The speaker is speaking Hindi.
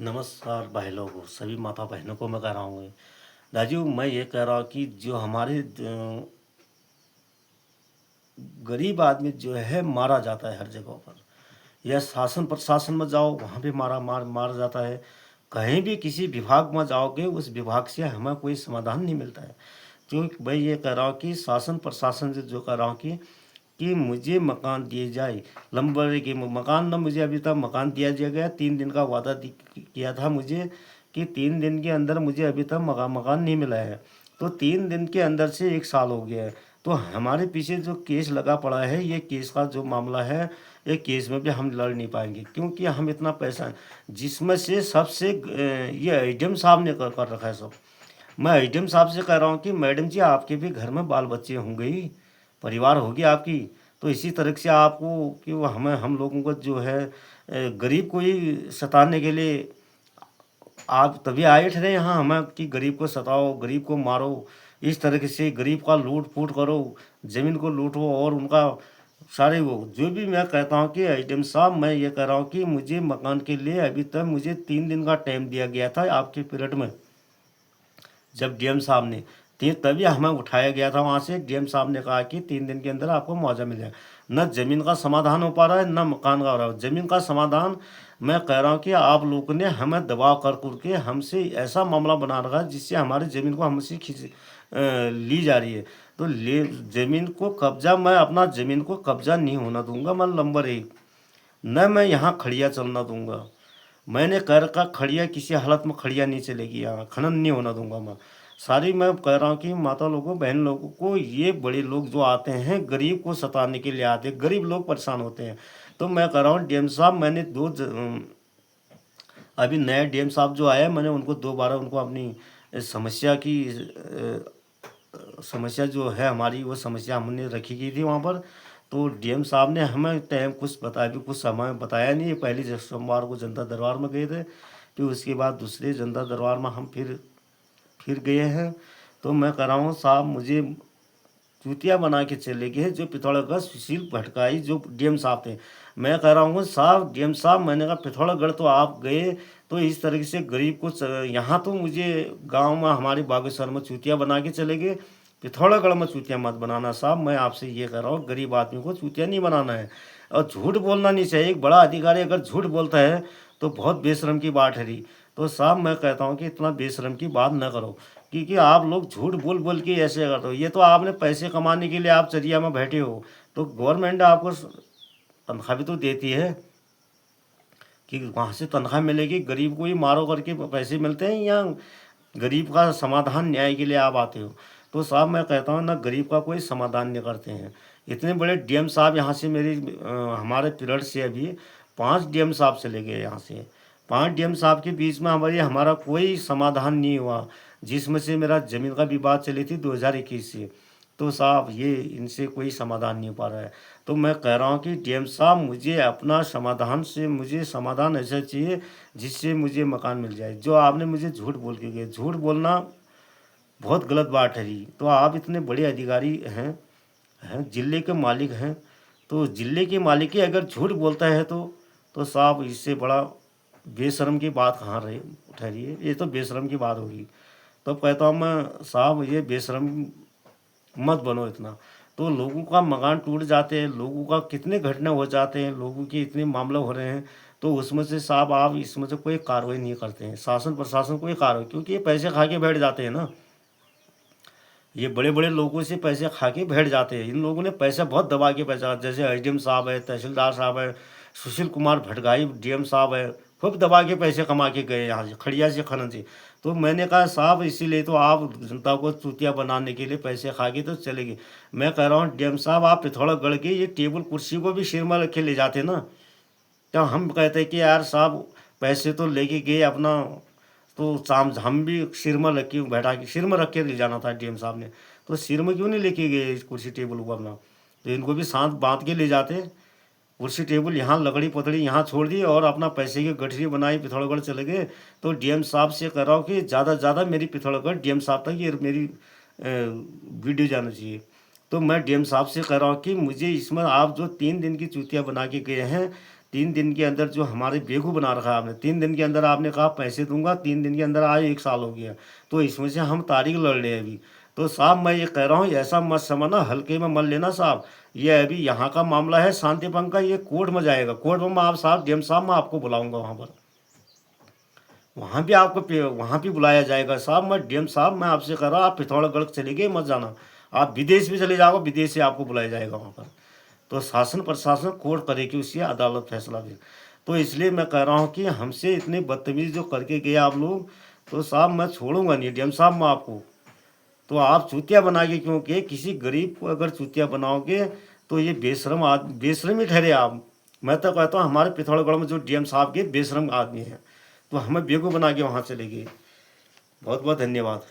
नमस्कार भाई लोगों, सभी माता बहनों को मैं कह रहा हूँ। राजू, मैं ये कह रहा हूँ कि जो हमारे गरीब आदमी जो है मारा जाता है हर जगह पर। या शासन प्रशासन में जाओ, वहाँ भी मारा जाता है। कहीं भी किसी विभाग में जाओगे, उस विभाग से हमें कोई समाधान नहीं मिलता है। तो मैं ये कह रहा हूँ कि शासन प्रशासन से जो कह रहा हूँ कि मुझे मकान दिए जाए। लंबरे के मकान ना, मुझे अभी तक मकान दिया गया। 3 दिन का वादा किया था मुझे कि 3 दिन के अंदर मुझे अभी तक मकान नहीं मिला है। तो 3 दिन के अंदर से 1 साल हो गया है। तो हमारे पीछे जो केस लगा पड़ा है, ये केस का जो मामला है, ये केस में भी हम लड़ नहीं पाएंगे, क्योंकि हम इतना पैसा, जिसमें से सबसे ये एडीएम साहब ने कर रखा है सब। मैं एडीएम साहब से कह रहा हूँ कि मैडम जी, आपके भी घर में बाल बच्चे होंगे ही, परिवार होगी आपकी। तो इसी तरह से आपको कि वो हम लोगों को जो है गरीब को ही सताने के लिए आप तभी आए थे यहाँ हमें कि गरीब को सताओ, गरीब को मारो, इस तरह से गरीब का लूट फूट करो, ज़मीन को लूटो और उनका सारे वो जो भी। मैं कहता हूँ कि एडीएम साहब, मैं ये कह रहा हूँ कि मुझे मकान के लिए अभी तक मुझे 3 दिन का टाइम दिया गया था आपके पीरियड में, जब डीएम साहब ने तभी हमें उठाया गया था वहाँ से। डीएम साहब ने कहा कि 3 दिन के अंदर आपको मुआवजा मिल जाएगा। न ज़मीन का समाधान हो पा रहा है, न मकान का हो रहा है। ज़मीन का समाधान मैं कह रहा हूँ कि आप लोगों ने हमें दबाव कर के हमसे ऐसा मामला बना रखा है जिससे हमारी ज़मीन को हमसे ली जा रही है। तो ले ज़मीन को कब्जा, मैं अपना ज़मीन को कब्जा नहीं होना दूंगा। मैं नंबर 1, न मैं यहाँ खड़िया चलना दूंगा। मैंने कह रखा, खड़िया किसी हालत में खड़िया नहीं चलेगी, यहाँ खनन नहीं होना दूंगा मैं। सारी मैं कह रहा हूँ कि माता लोगों, बहन लोगों को, ये बड़े लोग जो आते हैं गरीब को सताने के लिए आते हैं, गरीब लोग परेशान होते हैं। तो मैं कह रहा हूँ डीएम साहब, मैंने अभी नए डीएम साहब जो आए, मैंने उनको 2 बार उनको अपनी समस्या की समस्या जो है हमारी, वो समस्या हमने रखी की थी वहाँ पर। तो डीएम साहब ने हमें टाइम कुछ बताया भी, कुछ समय बताया नहीं। पहली सोमवार को जनता दरबार में गए थे, फिर उसके बाद दूसरे जनता दरबार में हम फिर गए हैं। तो मैं कह रहा हूँ साहब, मुझे चूतिया बना के चले गए जो पिथौरागढ़ सुशील भटकाई जो डीएम साहब थे। मैं कह रहा हूँ साहब, डीएम साहब, मैंने कहा पिथौरागढ़ तो आप गए, तो इस तरीके से गरीब को यहाँ तो मुझे गांव में हमारे बागेश्वर में चूतिया बना के चले गए। पिथौरागढ़ में चूतिया मत बनाना साहब, मैं आपसे ये कह रहा हूँ, गरीब आदमी को चूतिया नहीं बनाना है। और झूठ बोलना नहीं चाहिए। एक बड़ा अधिकारी अगर झूठ बोलता है तो बहुत बेशरम की बात है रही। तो साहब मैं कहता हूँ कि इतना बेशरम की बात न करो, क्योंकि आप लोग झूठ बोल बोल के ऐसे करते हो। ये तो आपने पैसे कमाने के लिए आप चरिया में बैठे हो, तो गवर्नमेंट आपको तनख्वाह भी तो देती है कि वहाँ से तनख्वाह मिलेगी। गरीब को ही मारो करके पैसे मिलते हैं, या गरीब का समाधान न्याय के लिए आप आते हो? तो साहब मैं कहता हूँ ना, गरीब का कोई समाधान नहीं करते हैं। इतने बड़े डीएम साहब यहाँ से हमारे पीरियड से अभी 5 डीएम साहब चले गए यहाँ से। 5 डीएम साहब के बीच में हमारा कोई समाधान नहीं हुआ, जिसमें से मेरा ज़मीन का विवाद चली थी 2021 से। तो साहब ये इनसे कोई समाधान नहीं हो पा रहा है। तो मैं कह रहा हूँ कि डीएम साहब, मुझे अपना मुझे समाधान ऐसा चाहिए जिससे मुझे मकान मिल जाए। जो आपने मुझे झूठ बोल के गए, झूठ बोलना बहुत गलत बात है जी। तो आप इतने बड़े अधिकारी हैं, ज़िले के मालिक हैं, तो ज़िले के मालिक ही अगर झूठ बोलता है तो साहब इससे बड़ा बेशर्म की बात कहाँ रही ठहरी है? ये तो बेशर्म की बात होगी। तो कहता हूँ मैं साहब, ये बेशर्म मत बनो इतना। तो लोगों का मकान टूट जाते हैं, लोगों का कितने घटना हो जाते हैं, लोगों के इतने मामले हो रहे हैं। तो उसमें से साहब आप इसमें से कोई कार्रवाई नहीं करते हैं, शासन प्रशासन कोई कार्रवाई, क्योंकि ये पैसे खा के बैठ जाते हैं ना। ये बड़े बड़े लोगों से पैसे खा के बैठ जाते हैं। इन लोगों ने पैसा बहुत दबा के पैसा, जैसे एसडीएम साहब है, तहसीलदार साहब है, सुशील कुमार भटगाई डीएम साहब है, खूब दबा के पैसे कमा के गए यहाँ से, खड़िया से, खनन से। तो मैंने कहा साहब, इसीलिए तो आप जनता को चूतिया बनाने के लिए पैसे खा के तो चले गए। मैं कह रहा हूँ डीएम साहब, आप पिथौरागढ़ के ये टेबल कुर्सी को भी सिर में रख के ले जाते ना। तो हम कहते कि यार साहब, पैसे तो लेके गए अपना, तो शाम हम भी सिर में रख के बैठा के, सिर में रख के ले जाना था डीएम साहब ने। तो सिर में क्यों नहीं लेके गए इस कुर्सी टेबल को अपना? तो इनको भी साथ बांध के ले जाते। कुर्सी टेबल यहाँ लकड़ी पतड़ी यहाँ छोड़ दी और अपना पैसे की गठरी बनाई, पिथौरागढ़ चले गए। तो डीएम साहब से कह रहा हूँ कि ज़्यादा से ज़्यादा मेरी पिथौरागढ़ डीएम साहब तक ये मेरी वीडियो जाना चाहिए। तो मैं डीएम साहब से कह रहा हूँ कि मुझे इसमें आप जो 3 दिन की चूतिया बना के गए हैं, 3 दिन के अंदर जो हमारे बेवकूफ़ बना रखा है आपने। 3 दिन के अंदर आपने कहा पैसे दूंगा, 3 दिन के अंदर आज 1 साल हो गया। तो इसमें से हम तारीख लड़ रहे हैं अभी। तो साहब मैं ये कह रहा हूँ, ऐसा मत समझना, हल्के में मत लेना साहब। ये अभी यहाँ का मामला है शांति भंग का, ये कोर्ट में जाएगा। कोर्ट में मैं आप साहब डीएम साहब मैं आपको बुलाऊंगा वहाँ पर। वहाँ भी आपको वहाँ भी बुलाया जाएगा साहब। मैं डीएम साहब मैं आपसे कह रहा हूँ, आप पिथौरागढ़ चले गए मत जाना। आप विदेश भी चले जाओगे, विदेश से आपको बुलाया जाएगा वहाँ पर। तो शासन प्रशासन कोर्ट करेगी, उसकी अदालत फैसला दे। तो इसलिए मैं कह रहा हूँ कि हमसे इतनी बदतमीजी जो करके गए आप लोग, तो साहब मैं छोड़ूंगा नहीं डीएम साहब मैं आपको। तो आप चूतिया बना के, क्योंकि किसी गरीब को अगर चूतिया बनाओगे तो ये बेशरम ही ठहरे आप। मैं तो कहता हूँ हमारे पिथौरागढ़ में जो डीएम साहब के बेशरम आदमी हैं, तो हमें बेवकूफ़ बना के वहाँ चले गए। बहुत बहुत धन्यवाद।